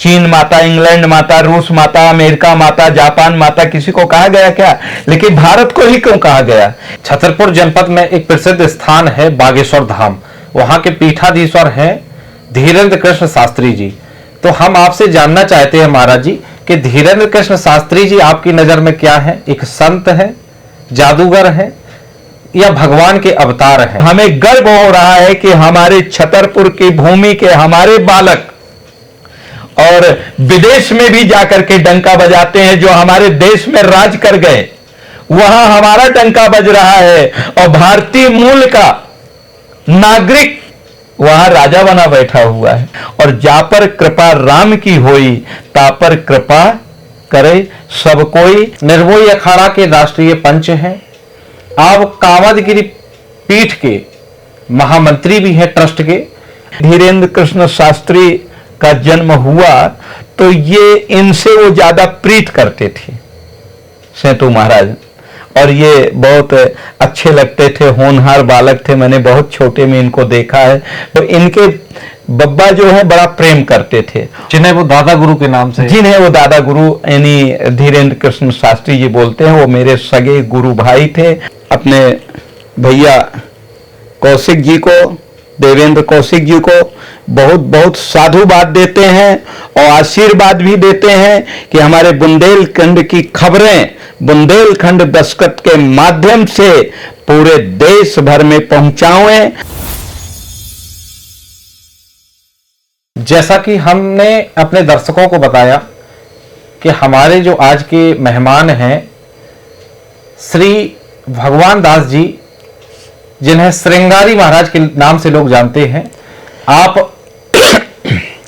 चीन माता, इंग्लैंड माता, रूस माता, अमेरिका माता, जापान माता, किसी को कहा गया क्या? लेकिन भारत को ही क्यों कहा गया? छतरपुर जनपद में एक प्रसिद्ध स्थान है बागेश्वर धाम। वहां के पीठाधीश्वर हैं धीरेन्द्र कृष्ण शास्त्री जी। तो हम आपसे जानना चाहते हैं महाराज जी कि धीरेन्द्र कृष्ण शास्त्री जी आपकी नजर में क्या है? एक संत है, जादूगर है, या भगवान के अवतार हैं? हमें गर्व हो रहा है कि हमारे छतरपुर की भूमि के हमारे बालक और विदेश में भी जाकर के डंका बजाते हैं। जो हमारे देश में राज कर गए वहां हमारा डंका बज रहा है, और भारतीय मूल का नागरिक वहां राजा बना बैठा हुआ है। और जा पर कृपा राम की होई, ता पर कृपा करे सब कोई। निर्मोही अखाड़ा के राष्ट्रीय पंच हैं। आप कामदगिरी पीठ के महामंत्री भी हैं, ट्रस्ट के। धीरेन्द्र कृष्ण शास्त्री का जन्म हुआ तो ये इनसे वो ज्यादा प्रीत करते थे, सेतु महाराज। और ये बहुत अच्छे लगते थे, होनहार बालक थे। मैंने बहुत छोटे में इनको देखा है। तो इनके बब्बा जो है बड़ा प्रेम करते थे, जिन्हें वो दादा गुरु के नाम से जिन्हें वो दादा गुरु यानी धीरेन्द्र कृष्ण शास्त्री जी बोलते हैं। वो मेरे सगे गुरु भाई थे। अपने भैया कौशिक जी को, देवेंद्र कौशिक जी को बहुत बहुत साधुवाद देते हैं और आशीर्वाद भी देते हैं कि हमारे बुंदेलखंड की खबरें बुंदेलखंड दस्तक के माध्यम से पूरे देश भर में पहुंचाएं। जैसा कि हमने अपने दर्शकों को बताया कि हमारे जो आज के मेहमान हैं श्री भगवान दास जी, जिन्हें श्रृंगारी महाराज के नाम से लोग जानते हैं। आप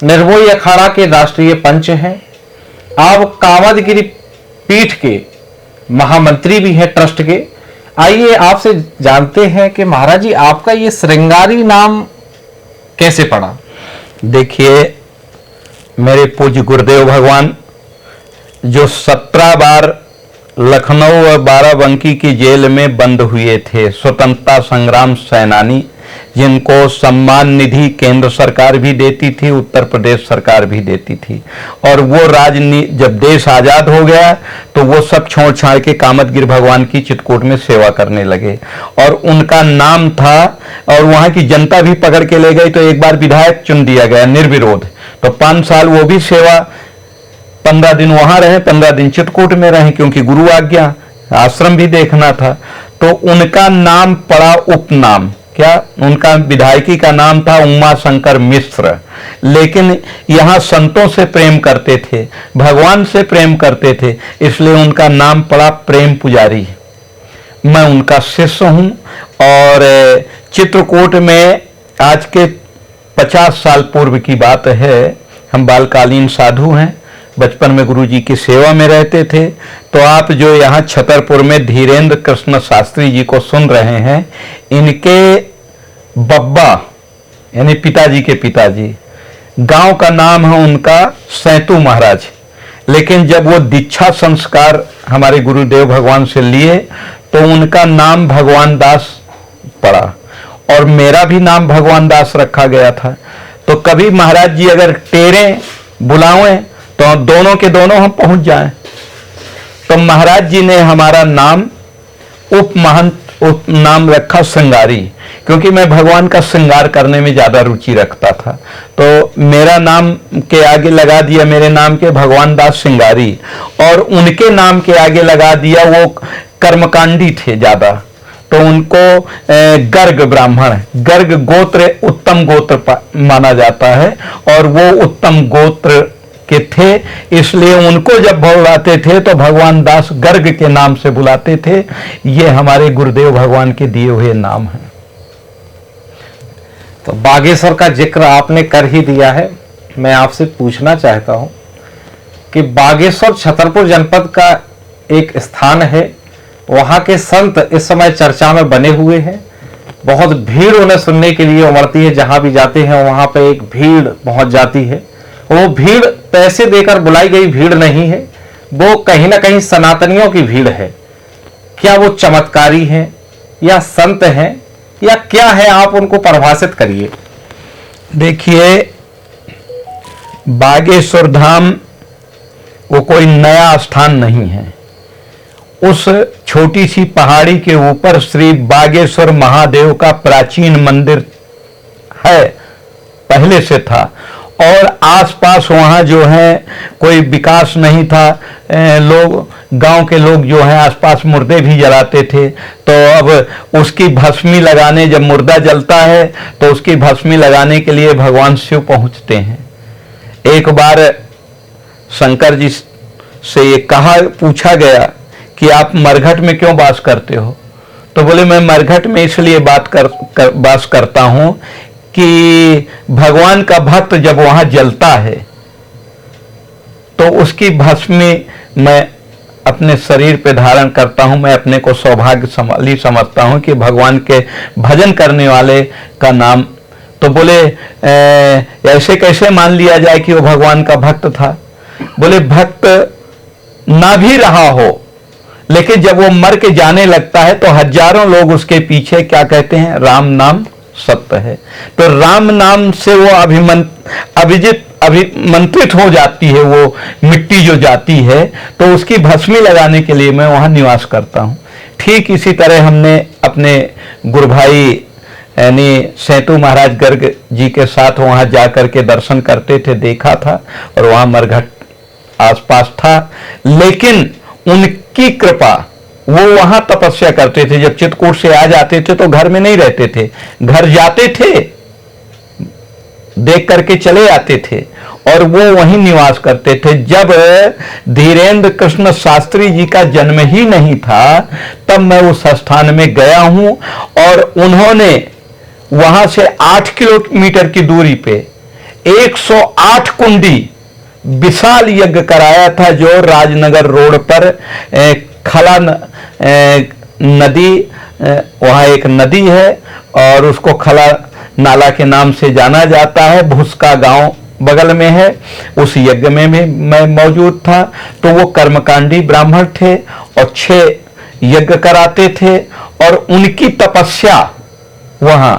निर्मोही अखाड़ा के राष्ट्रीय पंच हैं। आप कामदगिरी पीठ के महामंत्री भी हैं, ट्रस्ट के। आइए आपसे जानते हैं कि महाराज जी आपका ये श्रृंगारी नाम कैसे पड़ा? देखिए, मेरे पूज्य गुरुदेव भगवान जो 17 बार लखनऊ और बाराबंकी की जेल में बंद हुए थे, स्वतंत्रता संग्राम सेनानी, जिनको सम्मान निधि केंद्र सरकार भी देती थी, उत्तर प्रदेश सरकार भी देती थी। और वो जब देश आजाद हो गया तो वो सब छोड़ छाड़ के कामदगिरि भगवान की चित्रकूट में सेवा करने लगे। और उनका नाम था, और वहां की जनता भी पकड़ के ले गई। तो एक बार विधायक चुन दिया गया निर्विरोध। तो 5 साल वो भी सेवा, 15 दिन वहां रहे, 15 दिन चित्रकूट में रहे, क्योंकि गुरु आज्ञा, आश्रम भी देखना था। तो उनका नाम पड़ा उपनाम। क्या? उनका विधायकी का नाम था उमा शंकर मिश्र। लेकिन यहाँ संतों से प्रेम करते थे, भगवान से प्रेम करते थे, इसलिए उनका नाम पड़ा प्रेम पुजारी। मैं उनका शिष्य हूँ। और चित्रकूट में आज के 50 साल पूर्व की बात है, हम बालकालीन साधु हैं, बचपन में गुरु जी की सेवा में रहते थे। तो आप जो यहाँ छतरपुर में धीरेन्द्र कृष्ण शास्त्री जी को सुन रहे हैं, इनके बब्बा यानी पिताजी के पिताजी, गांव का नाम है उनका सेतु महाराज। लेकिन जब वो दीक्षा संस्कार हमारे गुरुदेव भगवान से लिए तो उनका नाम भगवान दास पड़ा, और मेरा भी नाम भगवान दास रखा गया था। तो कभी महाराज जी अगर टेरें बुलावें तो दोनों के दोनों हम पहुंच जाएं। तो महाराज जी ने हमारा नाम नाम रखा श्रृंगारी, क्योंकि मैं भगवान का श्रृंगार करने में ज्यादा रुचि रखता था। तो मेरा नाम के आगे लगा दिया, मेरे नाम के भगवान दास श्रृंगारी, और उनके नाम के आगे लगा दिया, वो कर्मकांडी थे ज्यादा, तो उनको गर्ग ब्राह्मण, गर्ग गोत्र उत्तम गोत्र माना जाता है, और वो उत्तम गोत्र के थे, इसलिए उनको जब बुलाते थे तो भगवान दास गर्ग के नाम से बुलाते थे। ये हमारे गुरुदेव भगवान के दिए हुए नाम हैं। तो बागेश्वर का जिक्र आपने कर ही दिया है। मैं आपसे पूछना चाहता हूं कि बागेश्वर छतरपुर जनपद का एक स्थान है, वहां के संत इस समय चर्चा में बने हुए हैं। बहुत भीड़ उन्हें सुनने के लिए उमड़ती है, जहां भी जाते हैं वहां पे एक भीड़ पहुंच जाती है। वो भीड़ पैसे देकर बुलाई गई भीड़ नहीं है, वो कहीं ना कहीं सनातनियों की भीड़ है। क्या वो चमत्कारी हैं या संत हैं या क्या है? आप उनको परिभाषित करिए। देखिए, बागेश्वर धाम वो कोई नया स्थान नहीं है। उस छोटी सी पहाड़ी के ऊपर श्री बागेश्वर महादेव का प्राचीन मंदिर है, पहले से था। और आसपास वहाँ जो है कोई विकास नहीं था। लोग, गांव के लोग जो हैं आसपास मुर्दे भी जलाते थे। तो अब उसकी भस्मी लगाने, जब मुर्दा जलता है तो उसकी भस्मी लगाने के लिए भगवान शिव पहुँचते हैं। एक बार शंकर जी से ये पूछा गया कि आप मरघट में क्यों वास करते हो? तो बोले मैं मरघट में इसलिए वास करता हूं कि भगवान का भक्त जब वहां जलता है तो उसकी भस्मी मैं अपने शरीर पे धारण करता हूं। मैं अपने को सौभाग्यशाली समझता हूं कि भगवान के भजन करने वाले का नाम। तो बोले ऐसे कैसे मान लिया जाए कि वो भगवान का भक्त था? बोले भक्त ना भी रहा हो, लेकिन जब वो मर के जाने लगता है तो हजारों लोग उसके पीछे क्या कहते हैं? राम नाम सत्य है। तो राम नाम से वो अभिमंत्रित हो जाती है, वो मिट्टी जो जाती है, तो उसकी भस्मी लगाने के लिए मैं वहां निवास करता हूं। ठीक इसी तरह हमने अपने गुरु भाई यानी सेतु महाराज गर्ग जी के साथ वहां जाकर के दर्शन करते थे, देखा था। और वहां मरघट आसपास था, लेकिन उनकी कृपा, वो वहां तपस्या करते थे। जब चित्रकूट से आ जाते थे तो घर में नहीं रहते थे, घर जाते थे, देख करके चले आते थे और वो वहीं निवास करते थे। जब धीरेन्द्र कृष्ण शास्त्री जी का जन्म ही नहीं था तब मैं उस स्थान में गया हूं और उन्होंने वहां से 8 किलोमीटर की दूरी पे 108 कुंडी विशाल यज्ञ कराया था, जो राजनगर रोड पर खला नदी, वहां एक नदी है और उसको खला नाला के नाम से जाना जाता है। भुसका गांव बगल में है। उस यज्ञ में भी मैं मौजूद था। तो वो कर्मकांडी ब्राह्मण थे और 6 यज्ञ कराते थे और उनकी तपस्या वहां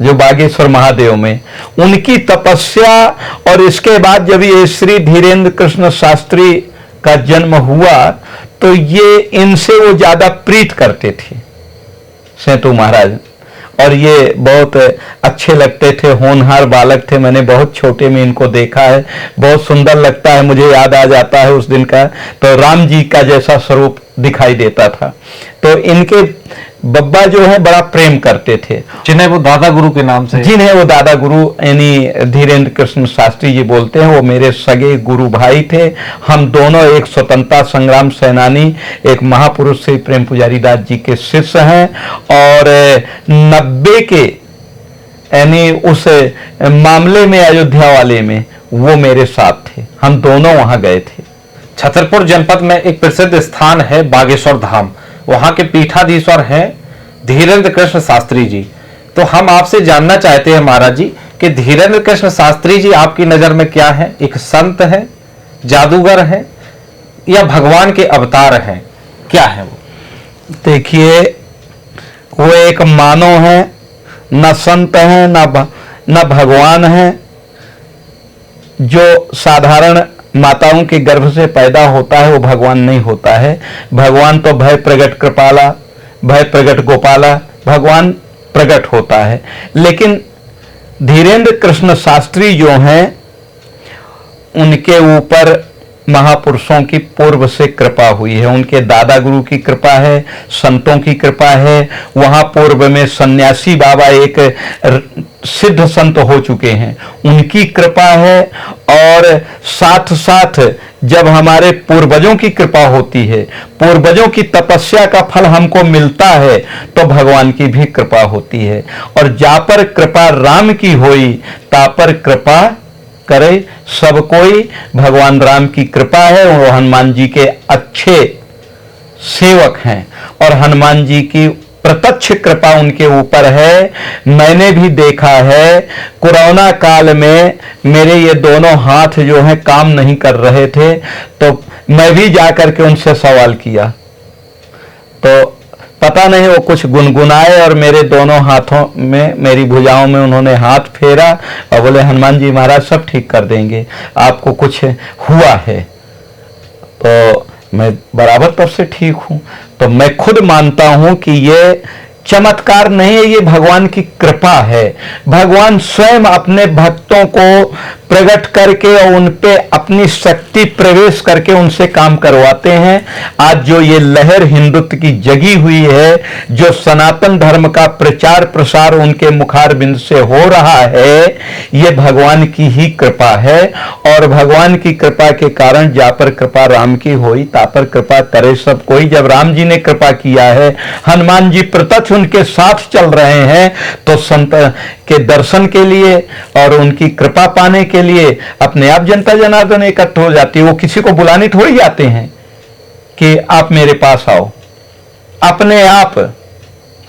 जो बागेश्वर महादेव में, उनकी तपस्या। और इसके बाद जब ये श्री धीरेन्द्र कृष्ण शास्त्री का जन्म हुआ तो ये इनसे वो ज्यादा प्रीत करते थे, सेतु महाराज। और ये बहुत अच्छे लगते थे, होनहार बालक थे। मैंने बहुत छोटे में इनको देखा है, बहुत सुंदर लगता है। मुझे याद आ जाता है उस दिन का, तो राम जी का जैसा स्वरूप दिखाई देता था। तो इनके बब्बा जो है बड़ा प्रेम करते थे, जिन्हें वो दादा गुरु के नाम से, जिन्हें वो दादा गुरु यानी धीरेन्द्र कृष्ण शास्त्री जी बोलते हैं। वो मेरे सगे गुरु भाई थे। हम दोनों एक स्वतंत्रता संग्राम सेनानी, एक महापुरुष श्री प्रेम पुजारी दास जी के शिष्य हैं। और 90 के यानी उस मामले में, अयोध्या वाले में, वो मेरे साथ थे। हम दोनों वहां गए थे। छतरपुर जनपद में एक प्रसिद्ध स्थान है बागेश्वर धाम। वहां के पीठाधीश्वर हैं धीरेन्द्र कृष्ण शास्त्री जी। तो हम आपसे जानना चाहते हैं महाराज जी कि धीरेन्द्र कृष्ण शास्त्री जी आपकी नजर में क्या है? एक संत है, जादूगर है, या भगवान के अवतार हैं? क्या है वो? देखिए, वो एक मानव है, न संत है न भगवान है। जो साधारण माताओं के गर्भ से पैदा होता है वो भगवान नहीं होता है। भगवान तो भय प्रगट कृपाला, भय प्रगट गोपाला, भगवान प्रगट होता है। लेकिन धीरेन्द्र कृष्ण शास्त्री जो हैं, उनके ऊपर महापुरुषों की पूर्व से कृपा हुई है। उनके दादा गुरु की कृपा है, संतों की कृपा है। वहां पूर्व में सन्यासी बाबा एक सिद्ध संत हो चुके हैं, उनकी कृपा है। और साथ साथ जब हमारे पूर्वजों की कृपा होती है, पूर्वजों की तपस्या का फल हमको मिलता है, तो भगवान की भी कृपा होती है। और जा पर कृपा राम की होई, ता पर कृपा करे सब कोई। भगवान राम की कृपा है। वो हनुमान जी के अच्छे सेवक हैं और हनुमान जी की प्रत्यक्ष कृपा उनके ऊपर है। मैंने भी देखा है, कोरोना काल में मेरे ये दोनों हाथ जो हैं काम नहीं कर रहे थे, तो मैं भी जाकर के उनसे सवाल किया। तो पता नहीं वो कुछ गुनगुनाए और मेरे दोनों हाथों में, मेरी भुजाओं में उन्होंने हाथ फेरा और बोले हनुमान जी महाराज सब ठीक कर देंगे, आपको कुछ हुआ है। तो मैं बराबर तब से ठीक हूं। तो मैं खुद मानता हूं कि ये चमत्कार नहीं है, ये भगवान की कृपा है। भगवान स्वयं अपने भक्तों को प्रकट करके और उन पे अपनी शक्ति प्रवेश करके उनसे काम करवाते हैं। आज जो ये लहर हिंदुत्व की जगी हुई है, जो सनातन धर्म का प्रचार प्रसार उनके मुखारबिंद से हो रहा है, ये भगवान की ही कृपा है। और भगवान की कृपा के कारण जा पर कृपा राम की होई ता पर कृपा करे सब कोई। जब राम जी ने कृपा किया है, हनुमान जी प्रत्यक्ष उनके साथ चल रहे हैं, तो संत के दर्शन के लिए और उनकी कृपा पाने के लिए अपने आप जनता जनार्दन इकट्ठा हो जाती है। वो किसी को बुलाने थोड़ी जाते हैं कि आप मेरे पास आओ, अपने आप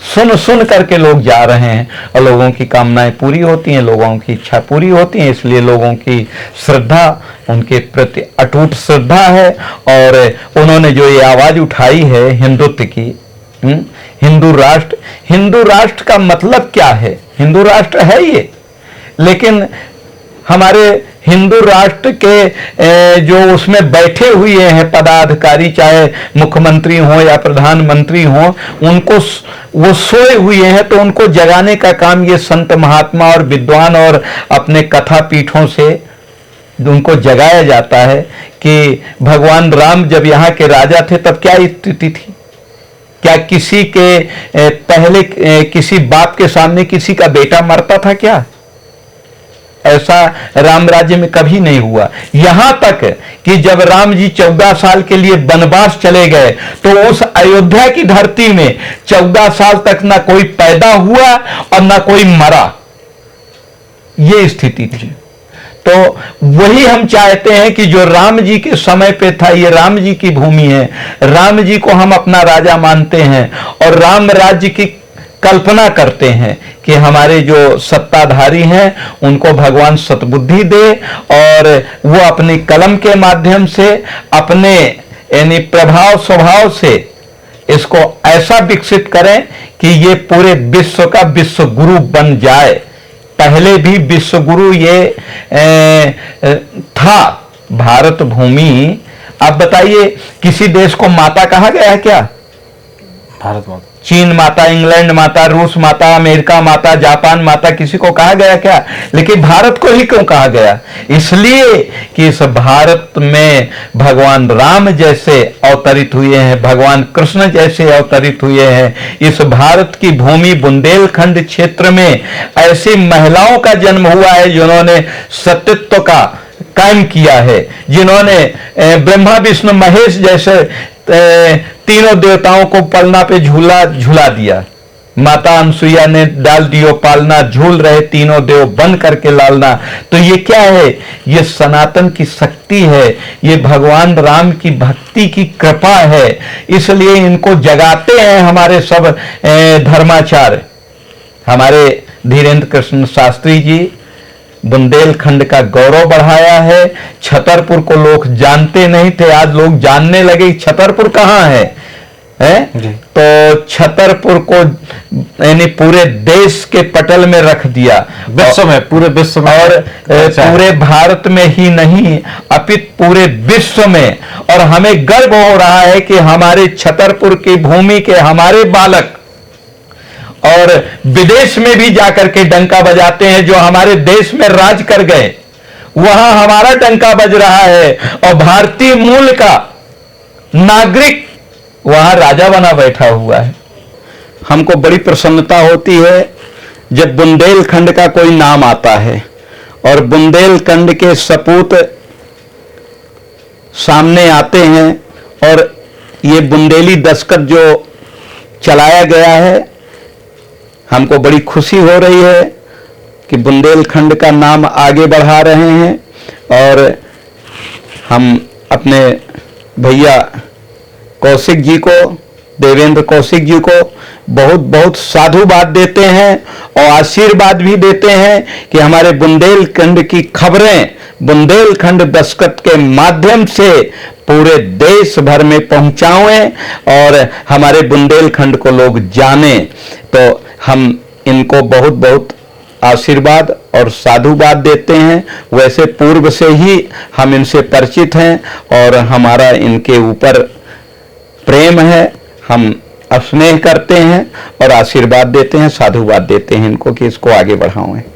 सुन सुन करके लोग जा रहे हैं और लोगों की कामनाएं पूरी होती हैं, लोगों की इच्छा पूरी होती है। इसलिए लोगों की श्रद्धा उनके प्रति अटूट श्रद्धा है। और उन्होंने जो ये आवाज उठाई है हिंदुत्व की, हिंदू राष्ट्र का मतलब क्या है? हिंदू राष्ट्र है ये, लेकिन हमारे हिंदू राष्ट्र के जो उसमें बैठे हुए हैं पदाधिकारी, चाहे मुख्यमंत्री हो या प्रधानमंत्री हो, उनको वो सोए हुए हैं, तो उनको जगाने का काम ये संत महात्मा और विद्वान और अपने कथा पीठों से उनको जगाया जाता है कि भगवान राम जब यहाँ के राजा थे तब क्या स्थिति थी? क्या किसी के पहले किसी बाप के सामने किसी का बेटा मरता था क्या? ऐसा राम राज्य में कभी नहीं हुआ। यहां तक कि जब राम जी 14 साल के लिए वनवास चले गए, तो उस अयोध्या की धरती में 14 साल तक ना कोई पैदा हुआ और ना कोई मरा, ये स्थिति थी। तो वही हम चाहते हैं कि जो राम जी के समय पे था, ये राम जी की भूमि है, राम जी को हम अपना राजा मानते हैं और राम राज्य की कल्पना करते हैं कि हमारे जो सत्ताधारी हैं उनको भगवान सद्बुद्धि दे और वो अपनी कलम के माध्यम से, अपने यानी प्रभाव स्वभाव से इसको ऐसा विकसित करें कि ये पूरे विश्व का विश्व गुरु बन जाए। पहले भी विश्व गुरु ये था भारत भूमि। आप बताइए, किसी देश को माता कहा गया है क्या? भारत माता, चीन माता, इंग्लैंड माता, रूस माता, अमेरिका माता, जापान माता, किसी को कहा गया क्या? लेकिन भारत को ही क्यों कहा गया? इसलिए कि इस भारत में भगवान राम जैसे अवतरित हुए हैं, भगवान कृष्ण जैसे अवतरित हुए हैं। इस भारत की भूमि बुंदेलखंड क्षेत्र में ऐसी महिलाओं का जन्म हुआ है जिन्होंने सत्यत्व का कायम किया है, जिन्होंने ब्रह्मा विष्णु महेश जैसे तीनों देवताओं को पलना पे झूला झूला दिया। माता अनसुईया ने डाल दियो पालना, झूल रहे तीनों देव बन करके लालना। तो ये क्या है? ये सनातन की शक्ति है, ये भगवान राम की भक्ति की कृपा है। इसलिए इनको जगाते हैं हमारे सब धर्माचार्य। हमारे धीरेन्द्र कृष्ण शास्त्री जी बुंदेलखंड का गौरव बढ़ाया है। छतरपुर को लोग जानते नहीं थे, आज लोग जानने लगे छतरपुर कहाँ है, तो छतरपुर को यानी पूरे देश के पटल में रख दिया, विश्व में, पूरे विश्व में, और पूरे भारत में ही नहीं अपितु पूरे विश्व में। और हमें गर्व हो रहा है कि हमारे छतरपुर की भूमि के हमारे बालक और विदेश में भी जाकर के डंका बजाते हैं। जो हमारे देश में राज कर गए, वहां हमारा डंका बज रहा है और भारतीय मूल का नागरिक वहां राजा बना बैठा हुआ है। हमको बड़ी प्रसन्नता होती है जब बुंदेलखंड का कोई नाम आता है और बुंदेलखंड के सपूत सामने आते हैं। और ये बुंदेली दस्तखत जो चलाया गया है, हमको बड़ी खुशी हो रही है कि बुंदेलखंड का नाम आगे बढ़ा रहे हैं। और हम अपने भैया कौशिक जी को देवेंद्र कौशिक जी को बहुत बहुत साधुवाद देते हैं और आशीर्वाद भी देते हैं कि हमारे बुंदेलखंड की खबरें बुंदेलखंड दस्तक के माध्यम से पूरे देश भर में पहुंचाएं और हमारे बुंदेलखंड को लोग जानें। तो हम इनको बहुत बहुत आशीर्वाद और साधुवाद देते हैं। वैसे पूर्व से ही हम इनसे परिचित हैं और हमारा इनके ऊपर प्रेम है, हम स्नेह करते हैं और आशीर्वाद देते हैं, साधुवाद देते हैं इनको कि इसको आगे बढ़ाएं।